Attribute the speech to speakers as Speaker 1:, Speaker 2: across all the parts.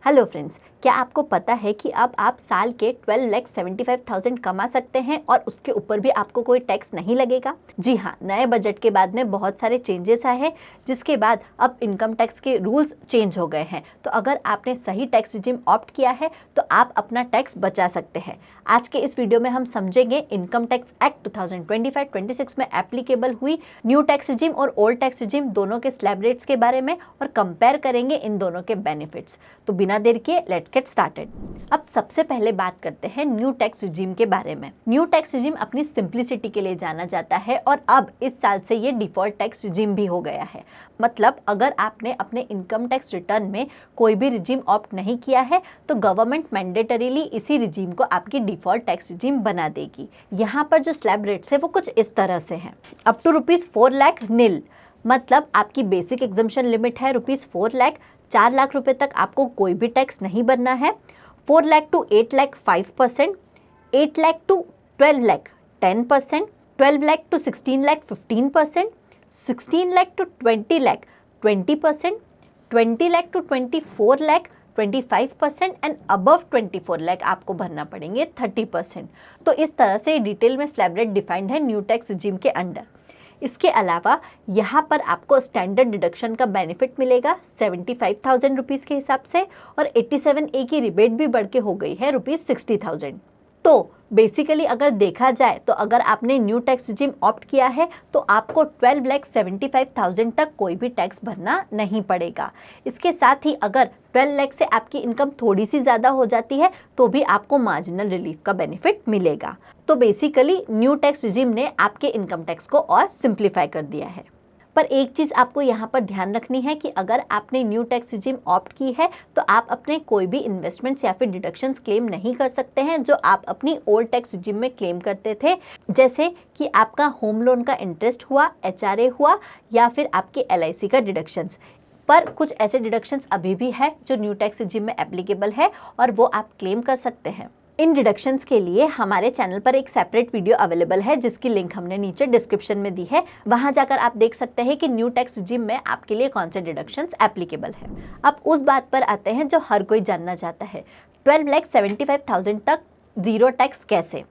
Speaker 1: Hello friends, क्या आपको पता है कि अब आप साल के 12,75,000 कमा सकते हैं और उसके ऊपर भी आपको कोई टैक्स नहीं लगेगा। जी हाँ, नए बजट के बाद में बहुत सारे चेंजेस आए हैं, जिसके बाद अब इनकम टैक्स के रूल्स चेंज हो गए हैं। तो अगर आपने सही टैक्स रिजिम ऑप्ट किया है तो आप अपना टैक्स बचा सकते हैं। आज के इस वीडियो में हम समझेंगे इनकम टैक्स एक्ट 2025-26 में एप्लीकेबल हुई न्यू टैक्स रिजिम और ओल्ड टैक्स रिजिम दोनों के स्लैब रेट्स के बारे में और कंपेयर करेंगे इन दोनों के बेनिफिट्स। तो बिना देर किए लेट्स गेट स्टार्टेड। अब सबसे पहले बात करते हैं न्यू टैक्स रिजिम के बारे में। न्यू टैक्स रिजिम अपनी सिंप्लिसिटी के लिए जाना जाता है और अब इस साल से ये डिफॉल्ट टैक्स रिजिम भी हो गया है। मतलब अगर आपने अपने इनकम टैक्स रिटर्न में कोई भी रिजिम ऑप्ट नहीं किया है तो गवर्नमेंट मैंडेटरीली इसी रिजिम को आपकी डिफॉल्ट टैक्स रिजिम बना देगी। यहाँ पर जो स्लैब रेट्स है वो कुछ इस तरह से हैं। अप टू ₹4 लाख नील, मतलब आपकी बेसिक एग्जम्पशन लिमिट है ₹4 लाख। 4 लाख रुपए तक आपको कोई भी टैक्स नहीं भरना है। 4 lakh to 8 lakh 5%, 8 lakh to 12 lakh 10%, 12 lakh to 16 lakh 15%, 16 lakh to 20 lakh 20%, 20 lakh to 24 lakh 25% and above 24 lakh आपको भरना पड़ेंगे 30%। तो इस तरह से डिटेल में स्लैब रेट डिफाइंड है न्यू टैक्स रिजिम के अंडर। इसके अलावा यहाँ पर आपको स्टैंडर्ड डिडक्शन का बेनिफिट मिलेगा 75,000 रुपीज़ के हिसाब से, और 87A की रिबेट भी बढ़ के हो गई है ₹60,000। तो बेसिकली अगर देखा जाए तो अगर आपने न्यू टैक्स रिजिम ऑप्ट किया है तो आपको 12,75,000 तक कोई भी टैक्स भरना नहीं पड़ेगा। इसके साथ ही अगर 12 लाख से आपकी इनकम थोड़ी सी ज़्यादा हो जाती है तो भी आपको मार्जिनल रिलीफ का बेनिफिट मिलेगा। तो बेसिकली न्यू टैक्स रिजिम ने आपके इनकम टैक्स को और सिंप्लीफाई कर दिया है। पर एक चीज़ आपको यहाँ पर ध्यान रखनी है कि अगर आपने न्यू टैक्स रिजिम ऑप्ट की है तो आप अपने कोई भी इन्वेस्टमेंट्स या फिर डिडक्शंस क्लेम नहीं कर सकते हैं जो आप अपनी ओल्ड टैक्स रिजिम में क्लेम करते थे, जैसे कि आपका होम लोन का इंटरेस्ट हुआ, HRA हुआ, या फिर आपके LIC का डिडक्शंस। पर कुछ ऐसे डिडक्शंस अभी भी है जो न्यू टैक्स रिजिम में एप्लीकेबल है और वो आप क्लेम कर सकते हैं। इन डिडक्शंस के लिए हमारे चैनल पर एक सेपरेट वीडियो अवेलेबल है जिसकी लिंक हमने नीचे डिस्क्रिप्शन में दी है। वहां जाकर आप देख सकते हैं कि न्यू टैक्स रिजिम में आपके लिए कौन से डिडक्शंस एप्लीकेबल है। अब उस बात पर आते हैं जो हर कोई जानना चाहता है, 12,75,000 तक जीरो टैक्स कैसे।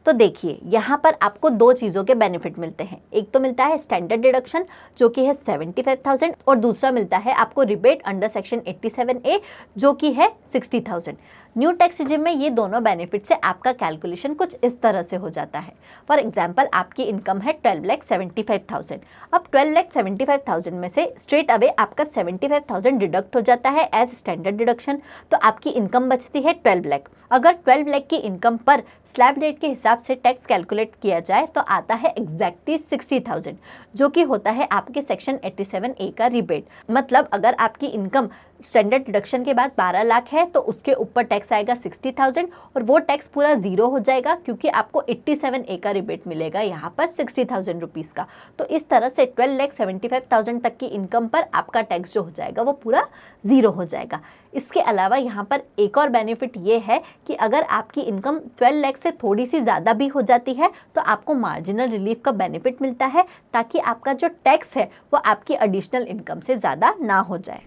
Speaker 1: तो देखिए, यहाँ पर आपको दो चीज़ों के बेनिफिट मिलते हैं। एक तो मिलता है स्टैंडर्ड डिडक्शन जो कि है 75,000, और दूसरा मिलता है आपको रिबेट अंडर सेक्शन 87A जो कि है 60,000। न्यू टैक्स रिजिम में ये दोनों बेनिफिट से आपका कैलकुलेशन कुछ इस तरह से हो जाता है। फॉर एग्जांपल, आपकी इनकम है 12,75,000। अब 12,75,000 में से स्ट्रेट अवे आपका 75,000 डिडक्ट हो जाता है एज स्टैंडर्ड डिडक्शन, तो आपकी इनकम बचती है 12 लाख। अगर 12 लाख की इनकम पर स्लैब रेट के हिसाब से टैक्स कैलकुलेट किया जाए तो आता है एग्जैक्टली 60,000, जो कि होता है आपके सेक्शन 87A का रिबेट। मतलब अगर आपकी इनकम स्टैंडर्ड डिडक्शन के बाद 12 लाख है तो उसके ऊपर टैक्स आएगा 60,000 और वो टैक्स पूरा जीरो हो जाएगा क्योंकि आपको 87A का रिबेट मिलेगा यहाँ पर 60,000 रुपीज़ का। तो इस तरह से 12,75,000 तक की इनकम पर आपका टैक्स जो हो जाएगा वो पूरा जीरो हो जाएगा। इसके अलावा यहाँ पर एक और बेनिफिट ये है कि अगर आपकी इनकम 12 लाख से थोड़ी सी ज़्यादा भी हो जाती है तो आपको मार्जिनल रिलीफ का बेनिफिट मिलता है ताकि आपका जो टैक्स है वो आपकी एडिशनल इनकम से ज़्यादा ना हो जाए।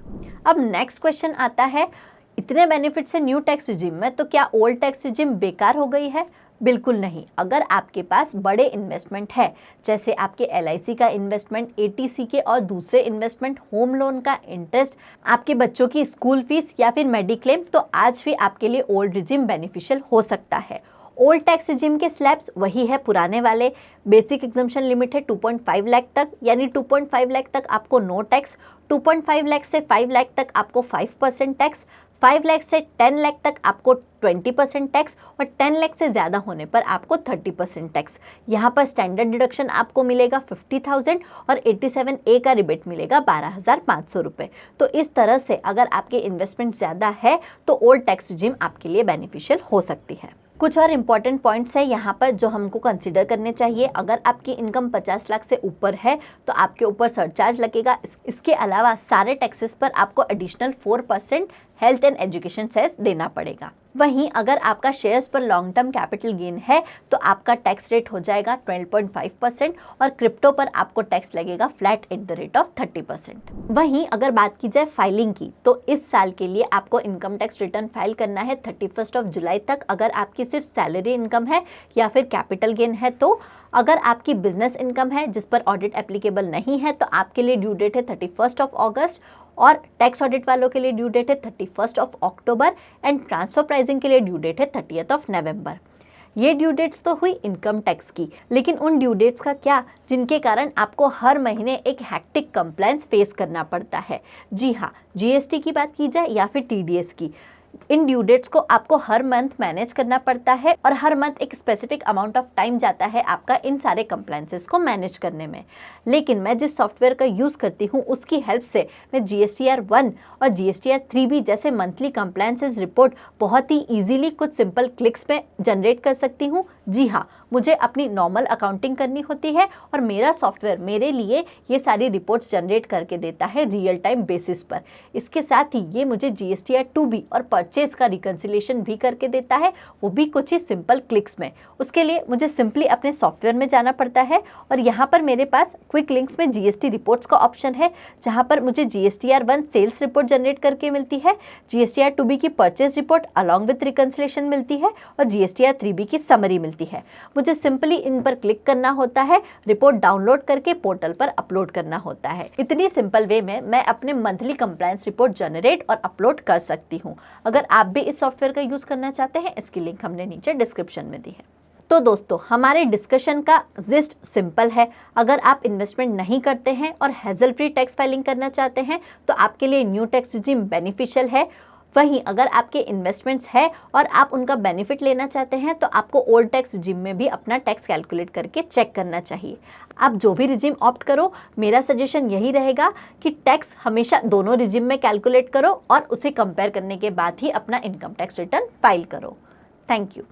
Speaker 1: अब नेक्स्ट क्वेश्चन आता है, इतने बेनिफिट से न्यू टैक्स रिजिम में तो क्या ओल्ड टैक्स रिजिम बेकार हो गई है? बिल्कुल नहीं। अगर आपके पास बड़े इन्वेस्टमेंट है, जैसे आपके LIC का इन्वेस्टमेंट, ATC के और दूसरे इन्वेस्टमेंट, होम लोन का इंटरेस्ट, आपके बच्चों की स्कूल फीस या फिर मेडिक्लेम, तो आज भी आपके लिए ओल्ड रिजिम बेनिफिशियल हो सकता है। ओल्ड टैक्स रिजिम के स्लैब्स वही है पुराने वाले। बेसिक एग्जम्पशन लिमिट है 2.5 लाख तक, यानी 2.5 लाख तक आपको नो टैक्स, 2.5 लाख से 5 लाख तक आपको 5% टैक्स, 5 लाख से 10 लाख तक आपको 20% टैक्स, और 10 लाख से ज़्यादा होने पर आपको 30% टैक्स। यहाँ पर स्टैंडर्ड डिडक्शन आपको मिलेगा 50,000 और 87A का रिबेट मिलेगा 12,500 रुपये। तो इस तरह से अगर आपके इन्वेस्टमेंट ज़्यादा है तो ओल्ड टैक्स रिजिम आपके लिए बेनिफिशियल हो सकती है। कुछ और इम्पॉर्टेंट पॉइंट्स हैं यहाँ पर जो हमको कंसिडर करने चाहिए। अगर आपकी इनकम 50 लाख से ऊपर है तो आपके ऊपर सरचार्ज लगेगा। इसके अलावा सारे टैक्सेस पर आपको additional 4% health and education cess देना पड़ेगा। वहीं अगर आपका शेयर्स पर लॉन्ग टर्म कैपिटल गेन है तो आपका टैक्स रेट हो जाएगा 12.5% और क्रिप्टो पर आपको टैक्स लगेगा flat at the rate of 30%। वहीं अगर बात की जाए फाइलिंग की, तो इस साल के लिए आपको इनकम टैक्स रिटर्न फाइल करना है 31 जुलाई तक अगर आपकी सिर्फ सैलरी इनकम है या फिर कैपिटल गेन है। तो अगर आपकी बिजनेस इनकम है जिस पर ऑडिट एप्लीकेबल नहीं है तो आपके लिए ड्यू डेट है 31 अगस्त और टैक्स ऑडिट वालों के लिए ड्यू डेट है 31 अक्टूबर एंड ट्रांसफर प्राइसिंग के लिए ड्यू डेट है 30 नवंबर। ये ड्यू डेट्स तो हुई इनकम टैक्स की, लेकिन उन ड्यू डेट्स का क्या जिनके कारण आपको हर महीने एक हैक्टिक कंप्लायंस फेस करना पड़ता है। जी हाँ, जीएसटी की बात की जाए या फिर टीडीएस की, इन ड्यू डेट्स को आपको हर मंथ मैनेज करना पड़ता है और हर मंथ एक स्पेसिफिक अमाउंट ऑफ टाइम जाता है आपका इन सारे कंप्लायंसेस को मैनेज करने में। लेकिन मैं जिस सॉफ्टवेयर का यूज़ करती हूँ उसकी हेल्प से मैं GSTR 1 और GSTR 3B जैसे मंथली कंप्लायंसेस रिपोर्ट बहुत ही ईजिली कुछ सिंपल क्लिक्स में जनरेट कर सकती हूँ। जी हाँ, मुझे अपनी नॉर्मल अकाउंटिंग करनी होती है और मेरा सॉफ्टवेयर मेरे लिए ये सारी रिपोर्ट्स जनरेट करके देता है रियल टाइम बेसिस पर। इसके साथ ही ये मुझे GSTR 2B और परचेज का रिकन्सिलेशन भी करके देता है, वो भी कुछ ही सिंपल क्लिक्स में। उसके लिए मुझे सिंपली अपने सॉफ्टवेयर में जाना पड़ता है और यहाँ पर मेरे पास क्विक लिंक्स में GST रिपोर्ट्स का ऑप्शन है जहाँ पर मुझे GSTR 1 सेल्स रिपोर्ट जनरेट करके मिलती है, GSTR 2B की purchase report along with reconciliation मिलती है और GSTR 3B की समरी मिलती है। मुझे सिंपली इन पर क्लिक करना होता है, रिपोर्ट डाउनलोड करके पोर्टल पर अपलोड करना होता है। इतनी सिंपल वे में मैं अपने मंथली कंप्लायंस रिपोर्ट जनरेट और अपलोड कर सकती हूँ। अगर आप भी इस सॉफ्टवेयर का यूज़ करना चाहते हैं, इसकी लिंक हमने नीचे डिस्क्रिप्शन में दी है। तो दोस्तों, हमारे डिस्कशन का जिस्ट सिंपल है। अगर आप इन्वेस्टमेंट नहीं करते हैं और हैजल फ्री टैक्स फाइलिंग करना चाहते हैं तो आपके लिए न्यू टैक्स रिजीम बेनिफिशियल है। वहीं अगर आपके इन्वेस्टमेंट्स है और आप उनका बेनिफिट लेना चाहते हैं तो आपको ओल्ड टैक्स रिजीम में भी अपना टैक्स कैलकुलेट करके चेक करना चाहिए। आप जो भी रिजीम ऑप्ट करो, मेरा सजेशन यही रहेगा कि टैक्स हमेशा दोनों रिजीम में कैलकुलेट करो और उसे कंपेयर करने के बाद ही अपना इनकम टैक्स रिटर्न फाइल करो। Thank you.